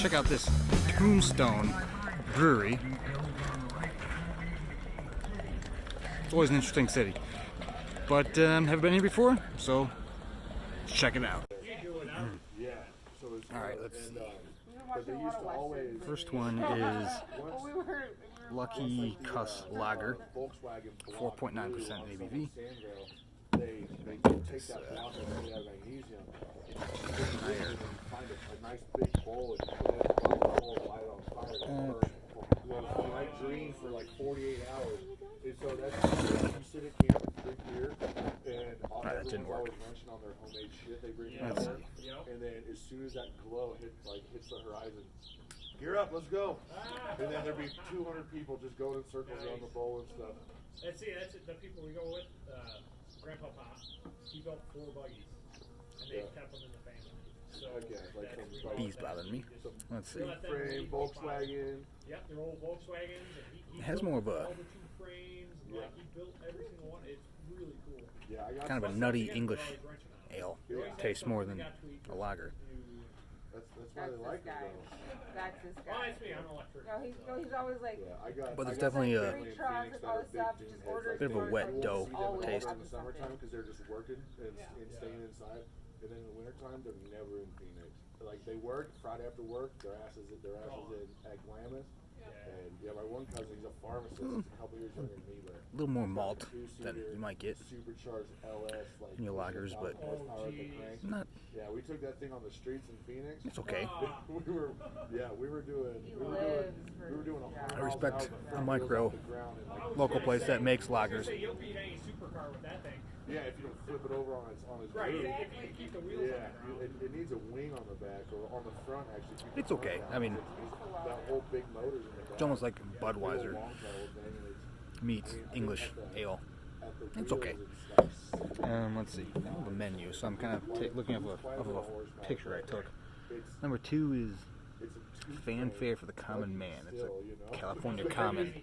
check out this Tombstone Brewery. It's always an interesting city. But haven't been here before, so let's check it out. Alright, let's see. First one is Lucky Cuss Lager, 4.9% ABV. Green for like 48 hours. And so that's you sit at camp and drink beer, and that didn't work. always mention on their homemade shit they bring in Let's there. And then as soon as that glow hits the horizon, gear up, let's go. And then there'd be 200 people just going in circles around the bowl and stuff. That's the people we go with. Grandpa Pop, he built 4 buggies, and they kept them in the family. So Bees bothering me. Let's see. Frame, Volkswagen. Yep, they're old Volkswagens. And he It has more of a all the 2 frames. And, like, he built every single one. It's really cool. Yeah, I got kind of a nutty English ale. Tastes more than a lager. That's why they like it though. That's this guy. Oh, it's me. I'm an electric. He's always like. But there's definitely a bit of a wet dough taste. In the summertime because they're just working and staying inside, and then in the wintertime they're never in Phoenix. Like they work Friday after work, their asses in at Glamis. And my one cousin, he's a pharmacist, he's a couple years younger than me, but A little more malt than you might get supercharged LS in your lagers, but not. Yeah, we took that thing on the streets in Phoenix. It's okay. we were doing I respect a micro local place that makes lagers. You'll beat any supercar with that thing. Yeah, if you don't flip it over on its Right, roof. if you keep the wheels on the ground. It needs a wing on the back or on the front actually. It's okay. I mean, that whole big motor's in the back. it's almost like Budweiser meets English ale. It's okay. Let's see. I have a menu, so I'm kind of looking off a picture I took. Number 2 is Fanfare for the Common Man. It's a California Common,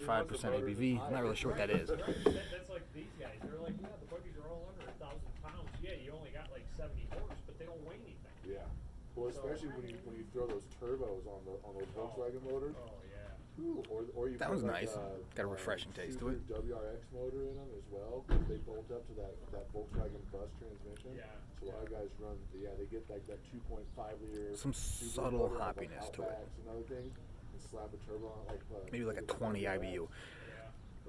5% ABV. I'm not really sure what that is. That's like these guys. They're like, yeah, the buggies are all under 1,000 pounds. Yeah, you only got like 70 horse, but they don't weigh anything. Yeah. Well, especially when you throw those turbos on those Volkswagen motors. Oh yeah. Or you That put was like nice. Got a refreshing taste to it. WRX motor in them as well. They bolt up to that Volkswagen bus transmission. Yeah. So a lot of guys run. They get like that 2.5 liter. Some subtle hoppiness to it. And other things, and slap a turbo on it, Maybe like a 20 IBU.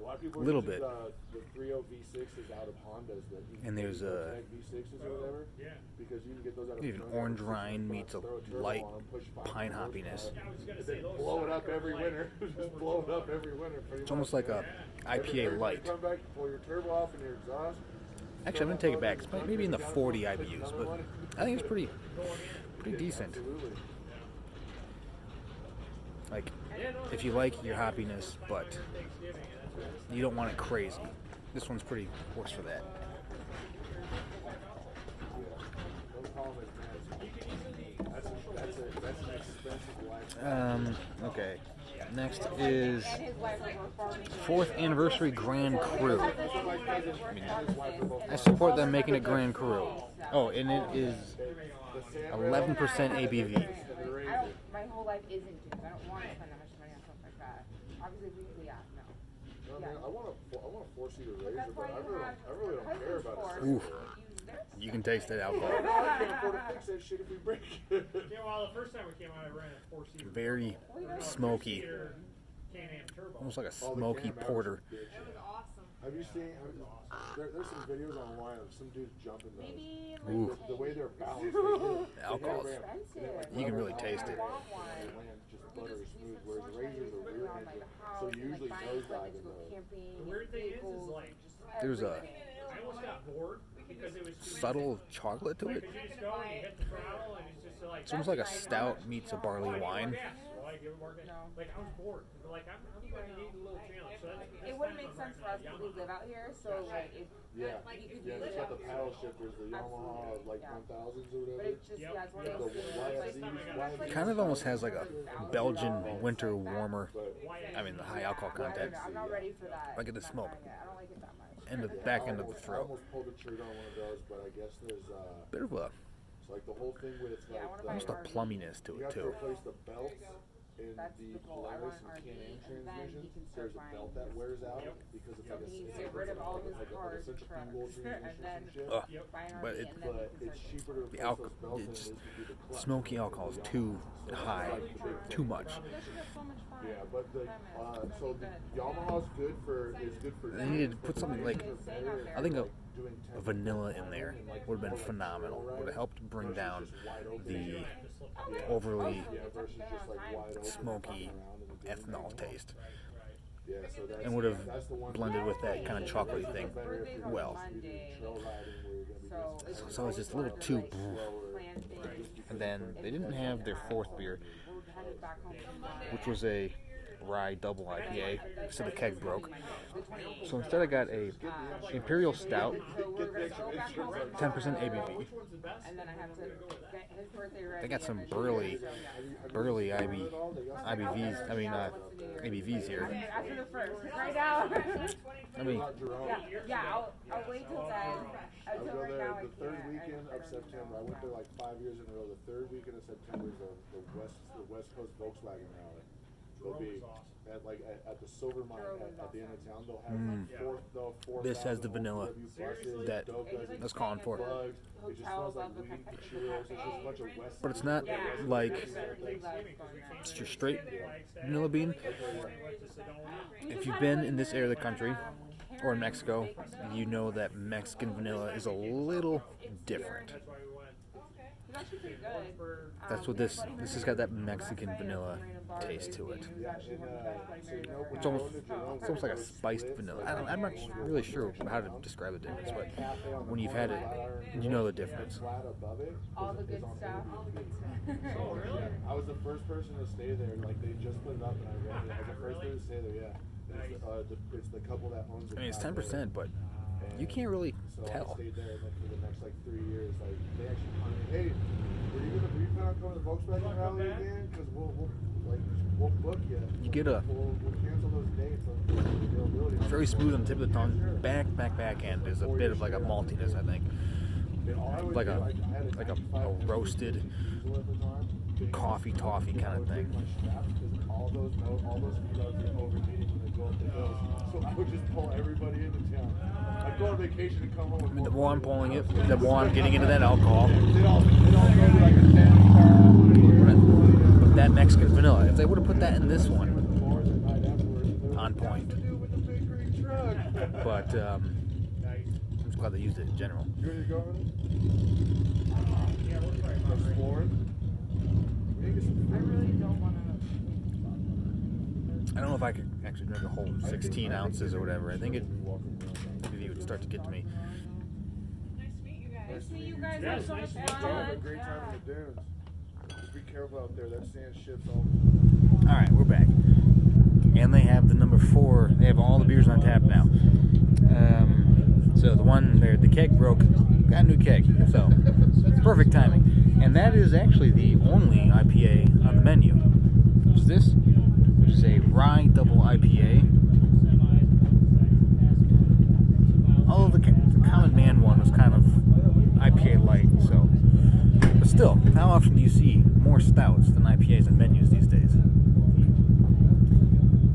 A lot of people Little use, bit. The 3.0 V6s out of Hondas. And there's a V6s or whatever. Yeah. Because you can get those out of even orange rind meets a light pine hoppiness. Blow it up every winter. Just blow it up every winter. It's almost like a IPA light. Come back, pull your turbo off and your exhaust. Actually, I'm gonna take it back. It's maybe in the 40 IBUs, but I think it's pretty decent. Like, if you like your hoppiness, but you don't want it crazy, this one's pretty works for that. Okay. Next is 4th Anniversary Grand Cru. I support them making it Grand Cru. Oh, and it is 11% ABV. My whole life isn't due. I don't want to spend that much money on something like that. Obviously, no. Man, I want a 4-seater Razor, but I really don't care about it. Ooh, you can taste that alcohol. I can't afford to fix that shit if we break it. Yeah, well, the first time we came out, I ran a 4-seater. Very smoky. Can-Am turbo. Almost like a smoky porter. It was awesome. Have you seen? There's some videos online of some dudes jumping those. Ooh. The way they're balanced. The alcohol's, you can really taste it. They land just buttery smooth, whereas Razors are rear ended. So you usually nosedive in those. The weird thing is like, There's a I almost got bored because it was too subtle chocolate to it. Because you just go and you hit the throttle and it's just like. It's almost like a stout meets a barley wine. Like I was bored. Like I'm going to need a little challenge. So It wouldn't make sense for us because we live out here, so like if Yeah, you could yeah, use it's it. got the paddle shifters, the Yamaha like 1000s or But whatever. it's just it's one of those things like Kind of almost has like a Belgian winter warmer. I mean, the high alcohol content. I'm not ready for that. I get the smoke. I don't like it that much. And the back end of the I throat. almost pulled the trigger on one of those, but I guess there's Bit of a So like the whole thing with Yeah, I like wanna the, buy Almost a plumminess to you it have to too. replace the belts in That's the the goal. I Polaris want and RV, Can-Am and then transmission. he can start There's a buying belt that wears out because it's like a He needs to it's get rid of all of his like cars a and centrifugal trucks, transmission and or then some shit. Ugh. buy an But RV, it- and then But he can it's start cheaper to The replace alcohol, those belts than it's it is to do the clutch. smoky alcohol is too high, too much. You guys should have so much fun. Yeah, but the That'd so be the good. Yamaha's good for They needed to put something like, I think a doing vanilla in there would have been phenomenal. Would have helped bring down the overly versus just like wide open smoky around in the ethanol taste, Yeah, so that's, and would have that's the one blended with that kind of chocolatey thing better if you're well. Monday, trail riding where you're gonna be so So it's just a little too. plan things. And then they didn't have their fourth beer, We're headed back home tomorrow. which was a rye double IPA, so the keg broke. So instead I got a Imperial Stout, So we're gonna go back home 10% tomorrow, ABV. and then I have to get his birthday ready. They got some and then burly, so, yeah. burly IBVs. I mean ABVs here. After the first, right now. I mean, Yeah, I'll wait till then. I Until go right there now I the third can't. weekend of September. I went there like 5 years in a row. The third weekend of September is the West Coast Volkswagen rally. They'll be at the Silver Mine at the end of town. They'll have four. This has the vanilla that I was calling for. It just smells like weed, Cheerios. It's just a bunch of West. But it's not like it's your straight vanilla bean. If you've been in this area of the country or in Mexico, you know that Mexican vanilla is a little different. It's actually pretty good. That's what this has got, that Mexican vanilla taste to it. It's almost like a spiced vanilla. I'm not really sure how to describe the difference, but when you've had it, you know the difference. All the good stuff. I was the first person to stay there. Like they just put it up, and I read it. I was the first person to stay there. Yeah, it's the couple that owns it. I mean, it's 10%, but you can't really tell. I stayed there and then for the next like 3 years. Like they actually contacted me, hey, were you planning on coming to the Volkswagen rally again? Because we'll book you. You get a We'll cancel those dates. Availability. very smooth on the tip of the tongue. Back end is a bit of like a maltiness, I think. Like a roasted coffee toffee kind of thing. All those females get overheating when they go up the hills. So I would just pull everybody into town. I'd go on vacation and come home with The more I'm pulling it, the more I'm getting into that alcohol. They'd all go to like a 10 But that Mexican vanilla, if they would have put that in this one, on point. But I'm just glad they used it in general. You ready to go? Exploring? I really don't want I don't know if I could actually drink a whole 16 ounces or whatever. I think maybe it would start to get to me. to see you guys. Yeah, Have so much nice to meet fun. Have a great time in the dunes. Just be careful out there. That sand shifts all. All right, we're back, and they have the number 4. They have all the beers on tap now. So the one there, the keg broke, got a new keg. So perfect timing. And that is actually the only IPA on the menu. Which is this, which is a rye double IPA. Although the Common Man one was kind of IPA light, so. But still, how often do you see more stouts than IPAs on menus these days?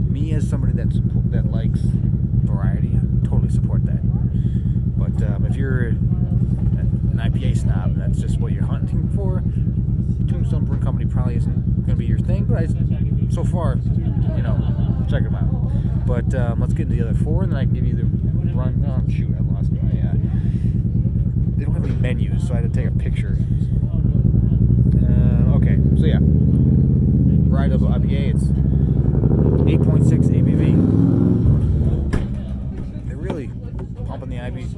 Me, as somebody that likes variety, I totally support that. But if you're an IPA snob, that's just what you're hunting for, Tombstone Brewing Company probably isn't going to be your thing, but so far, check them out. But let's get into the other 4, and then I can give you the run. Oh, shoot, I lost my... they don't have any menus, so I had to take a picture. Okay, so yeah. Rye double IPA, it's 8.6 ABV. They're really pumping the ABVs.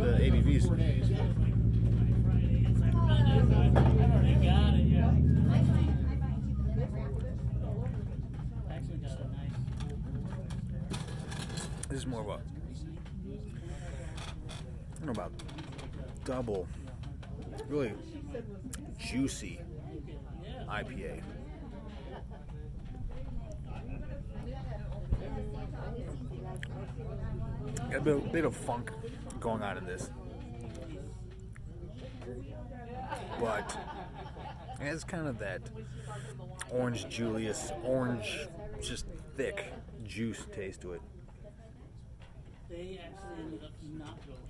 This is more of a, I don't know about double, really juicy IPA. Got a bit of funk going on in this, but It has kind of that orange Julius, orange, just thick juice taste to it. They actually ended up not going to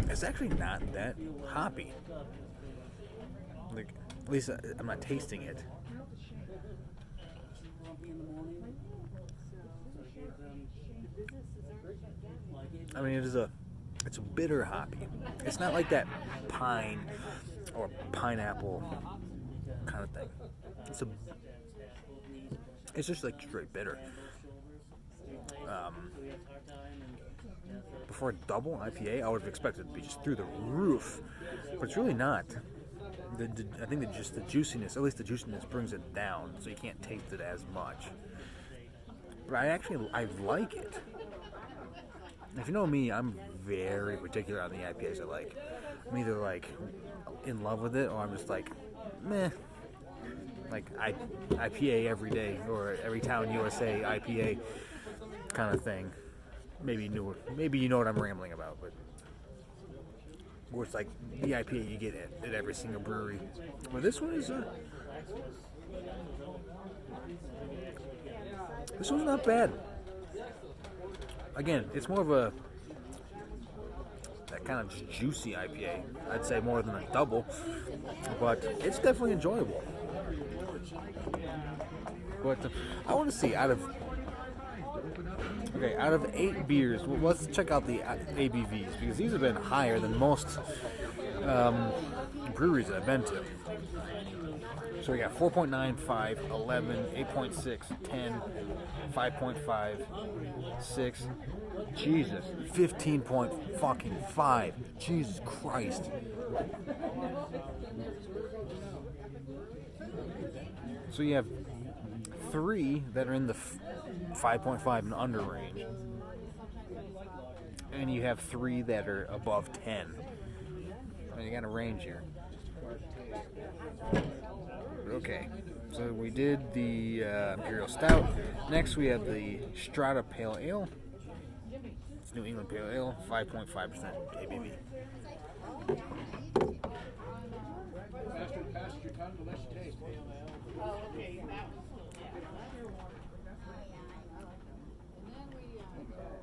It's actually not that hoppy. Like, at least I'm not tasting it. I mean, it's a bitter hoppy. It's not like that pine or pineapple kind of thing. It's just like straight bitter. For a double IPA, I would have expected it to be just through the roof, but it's really not. I think that just the juiciness, at least the juiciness, brings it down, so you can't taste it as much. But I like it. If you know me, I'm very particular on the IPAs I like. I'm either like in love with it, or I'm just like, meh. Like IPA every day, or every town USA IPA kind of thing. Maybe you know what I'm rambling about, but where it's like the IPA you get at every single brewery. But this one is this one's not bad. Again, it's more of that kind of juicy IPA. I'd say more than a double, but it's definitely enjoyable. But I want to see out of 8 beers, let's check out the ABVs, because these have been higher than most breweries that I've been to. So we got 4.9, 5, 11, 8.6, 10, 5.5, 6, Jesus, 15.5, Jesus Christ. So you have 3 that are in the 5.5 and under range, and you have 3 that are above 10. And you got a range here. Okay, so we did the Imperial Stout. Next we have the Strata Pale Ale. It's New England Pale Ale, 5.5% ABV.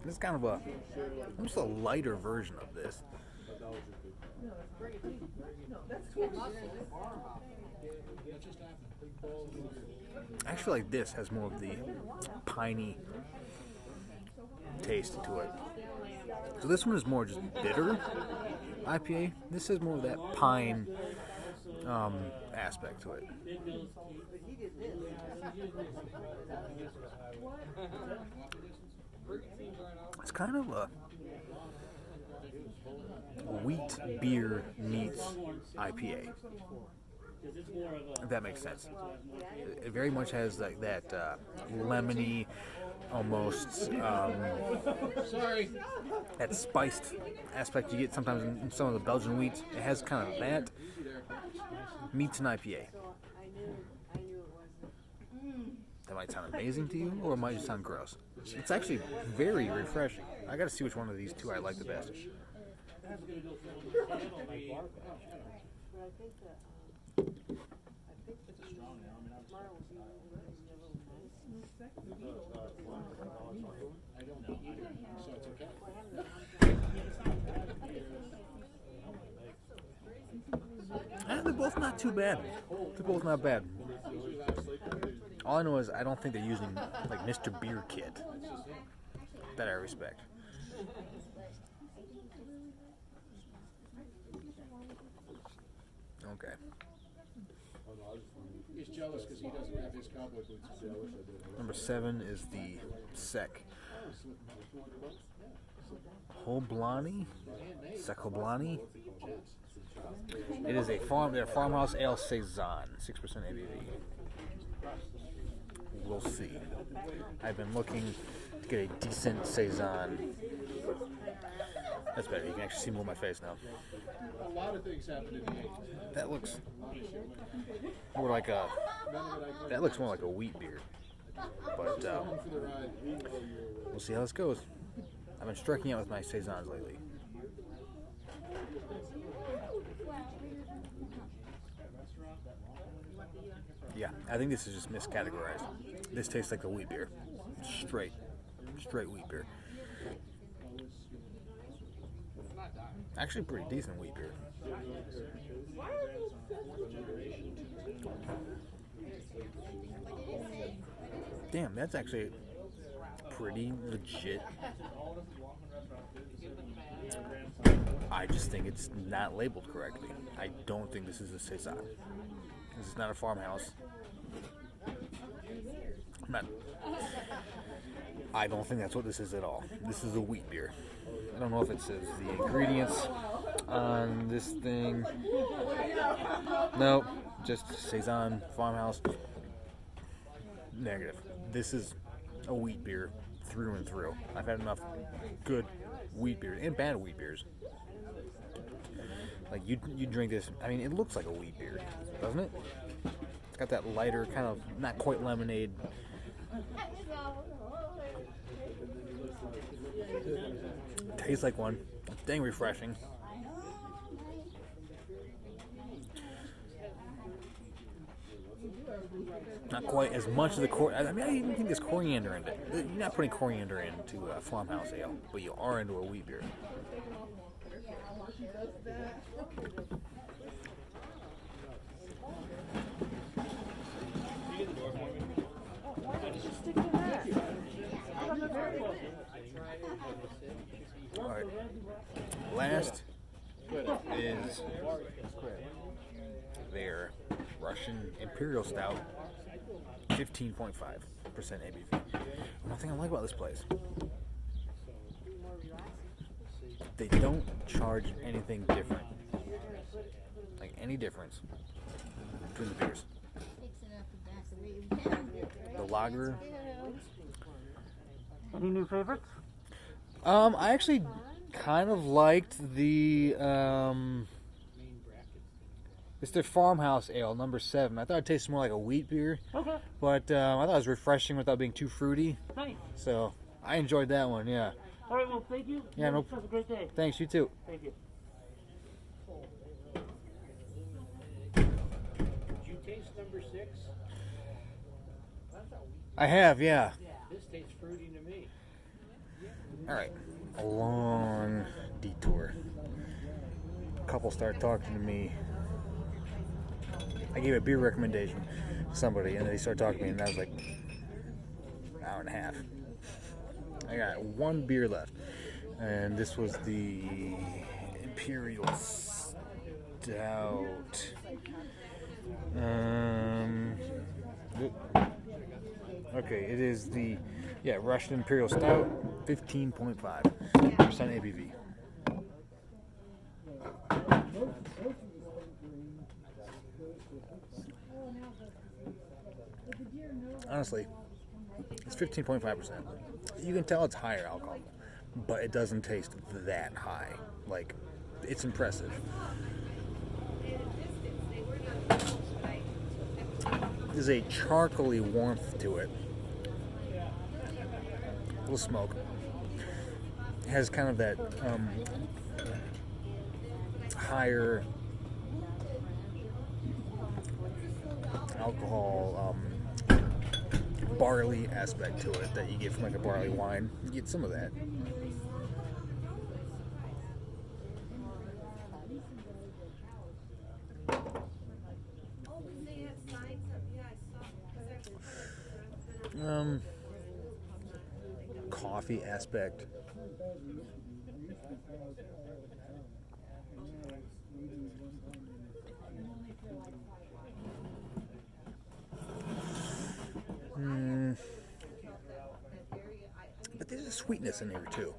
This is kind of almost a lighter version of this. I actually like this has more of the piney taste to it. So this one is more just bitter IPA. This has more of that pine aspect to it. It's kind of a wheat beer meets IPA. If that makes sense. It very much has like that lemony, almost that spiced aspect you get sometimes in some of the Belgian wheats. It has kind of that meets an IPA. That might sound amazing to you, or it might just sound gross. It's actually very refreshing. I gotta see which one of these two I like the best. They're both not too bad. They're both not bad. All I know is I don't think they're using like Mr. Beer Kit. That I respect. Okay. He's jealous because he doesn't have his cowboy boots. Number 7 is the Sec. Hoblani? Secoblani? It is a farmhouse ale saison, 6% ABV. We'll see. I've been looking to get a decent saison. That's better. You can actually see more of my face now. A lot of things happen in the 80s. That looks more like a. That looks more like a wheat beer. But we'll see how this goes. I've been striking out with my saisons lately. Yeah, I think this is just miscategorized. This tastes like a wheat beer. Straight wheat beer. Actually, pretty decent wheat beer. Damn, that's actually pretty legit. I just think it's not labeled correctly. I don't think this is a saison. This is not a farmhouse. I don't think that's what this is at all. This is a wheat beer. I don't know if it says the ingredients on this thing. Nope, just saison, farmhouse. Negative. This is a wheat beer through and through. I've had enough good wheat beers and bad wheat beers. Like you drink this. I mean, it looks like a wheat beer, doesn't it? It's got that lighter kind of not quite lemonade. Tastes like one. Dang refreshing. Not quite as much of the I mean, I even think there's coriander in it. You're not putting coriander into a farmhouse ale, but you are into a wheat beer. All right. Last is their Russian Imperial Stout, 15.5% ABV. One thing I like about this place, they don't charge anything different, like any difference between the beers. The lager. Any new favorites? I actually kind of liked the it's their farmhouse ale, number 7. I thought it tasted more like a wheat beer. Okay. But I thought it was refreshing without being too fruity. Nice. So I enjoyed that one, yeah. All right, well, thank you. Yeah, no. Have a great day. Thanks, you too. Thank you. Did you taste number 6? I have, yeah. This tastes fruity to me. All right. A long detour. A couple started talking to me. I gave a beer recommendation to somebody, and then they started talking to me, and I was like, an hour and a half. I got one beer left, and this was the Imperial Stout. Okay, it is the Russian Imperial Stout, 15.5% ABV. Honestly, it's 15.5%. You can tell it's higher alcohol, but it doesn't taste that high. Like, it's impressive. There's a charcoaly warmth to it. A little smoke. It has kind of that higher alcohol barley aspect to it that you get from like a barley wine. You get some of that. Coffee aspect. But there's a sweetness in here too.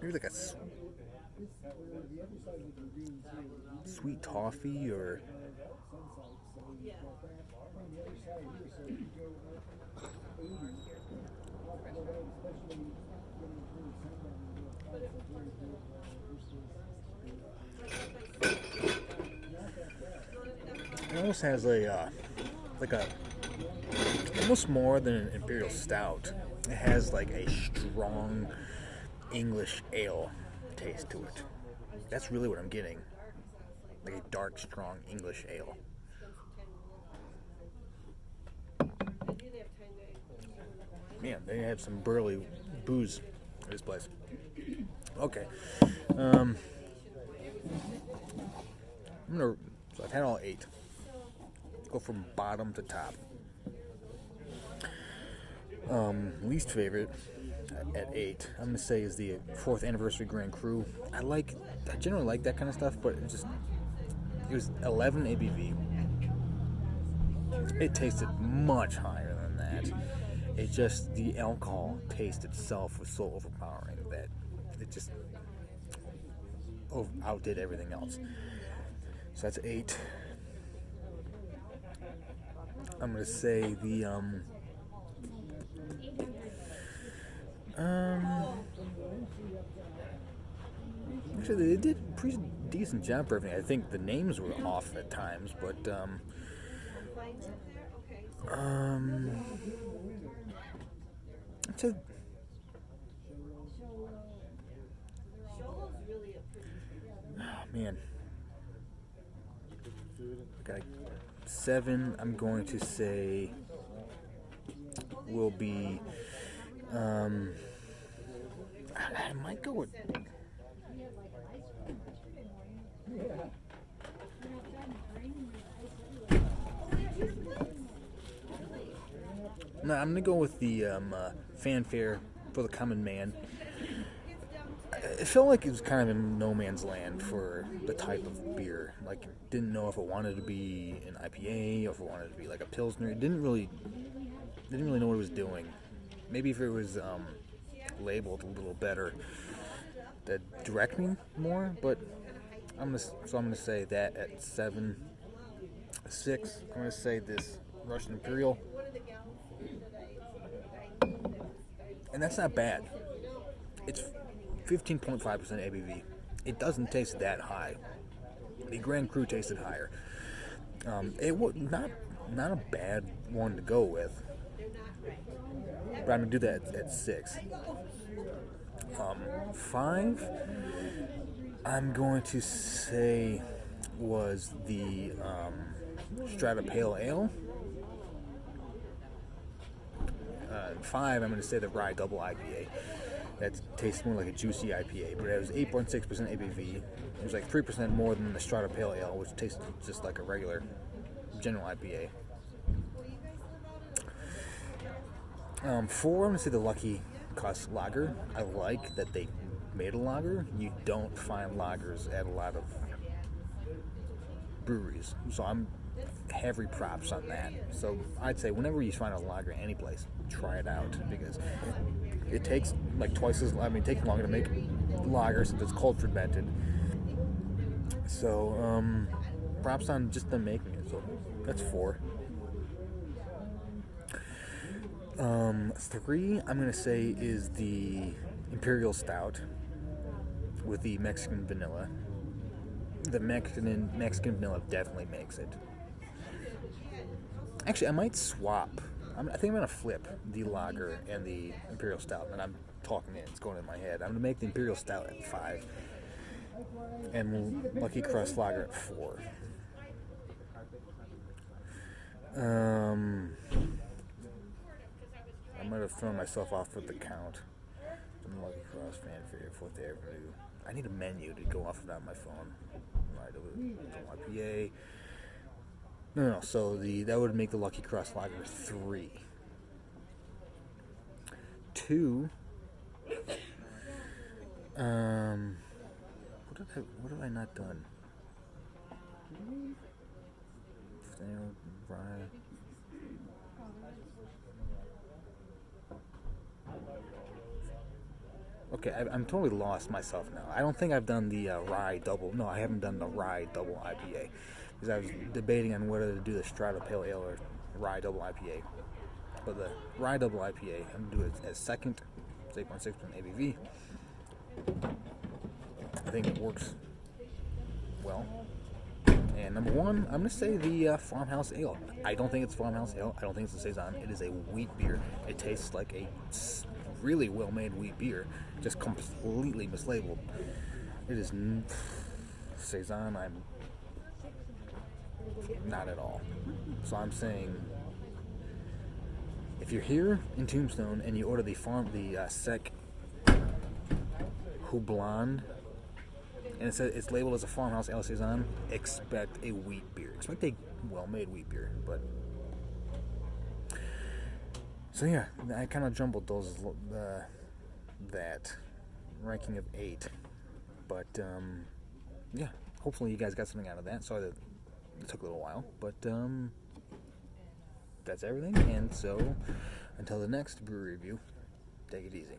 Maybe like a sweet toffee or it almost has a almost more than an Imperial Stout. It has like a strong English ale taste to it. That's really what I'm getting. Like a dark, strong English ale. Man, they have some burly booze at this place. Okay. I'm gonna. So I've had all 8. Let's go from bottom to top. Least favorite at 8, I'm gonna say, is the 4th anniversary Grand Cru. I generally like that kind of stuff, but it was 11 ABV. It tasted much higher than that. The alcohol taste itself was so overpowering that it just outdid everything else. So that's 8. I'm gonna say the actually they did a pretty decent job for everything. I think the names were off at times, but it's a, man, I got 7. I'm going to say will be I might go with no, I'm gonna go with the fanfare for the common man. It felt like it was kind of in no man's land for the type of beer. Like, didn't know if it wanted to be an IPA or if it wanted to be like a Pilsner. It didn't really know what it was doing. Maybe if it was labeled a little better, that direct me more. But I'm gonna say that at 7. 6, I'm gonna say this Russian Imperial, and that's not bad. It's 15.5% ABV. It doesn't taste that high. The Grand Cru tasted higher. It was not a bad one to go with, but I'm gonna do that at 6. 5, I'm going to say was the Strata Pale Ale. 5, I'm going to say the Rye Double IPA. That tastes more like a juicy IPA, but it was 8.6% ABV. It was like 3% more than the Strata Pale Ale, which tasted just like a regular general IPA. 4, I'm going to say the Lucky Cuss Lager. I like that they made a lager. You don't find lagers at a lot of breweries, so I'm heavy props on that. So I'd say whenever you find a lager any place, try it out, because it takes like twice as it takes longer to make lager since it's cold fermented. So props on just them making it. So that's 4. 3, I'm gonna say, is the Imperial Stout with the Mexican vanilla. The Mexican vanilla definitely makes it. Actually, I might swap. I think I'm going to flip the lager and the Imperial Stout. And I'm talking it. It's going in my head. I'm going to make the Imperial Stout at 5. And Lucky Crust Lager at 4. I might have thrown myself off with the count. Lucky Cross Fanfare, 4th Avenue. I need a menu to go off of that on my phone. Right, IPA. No. So that would make the Lucky Cross Lager 3. 2. What have I not done? Rye. Okay, I'm totally lost myself now. I don't think I've done the Rye Double. No, I haven't done the Rye Double IPA. Because I was debating on whether to do the Strata Pale Ale or Rye Double IPA. But the Rye Double IPA, I'm going to do it as 2nd. It's 8.6% ABV. I think it works well. And number one, I'm going to say the Farmhouse Ale. I don't think it's Farmhouse Ale. I don't think it's a Saison. It is a wheat beer. It tastes like a really well-made wheat beer, just completely mislabeled. It is Saison. I'm not at all. So I'm saying, if you're here in Tombstone and you order the Sec Houblon, and it's labeled as a Farmhouse Ale Saison, expect a wheat beer. Expect a well-made wheat beer. But so yeah, I kind of jumbled those that ranking of 8. But yeah, hopefully you guys got something out of that. Sorry that it took a little while, but that's everything. And so until the next brewery review, take it easy.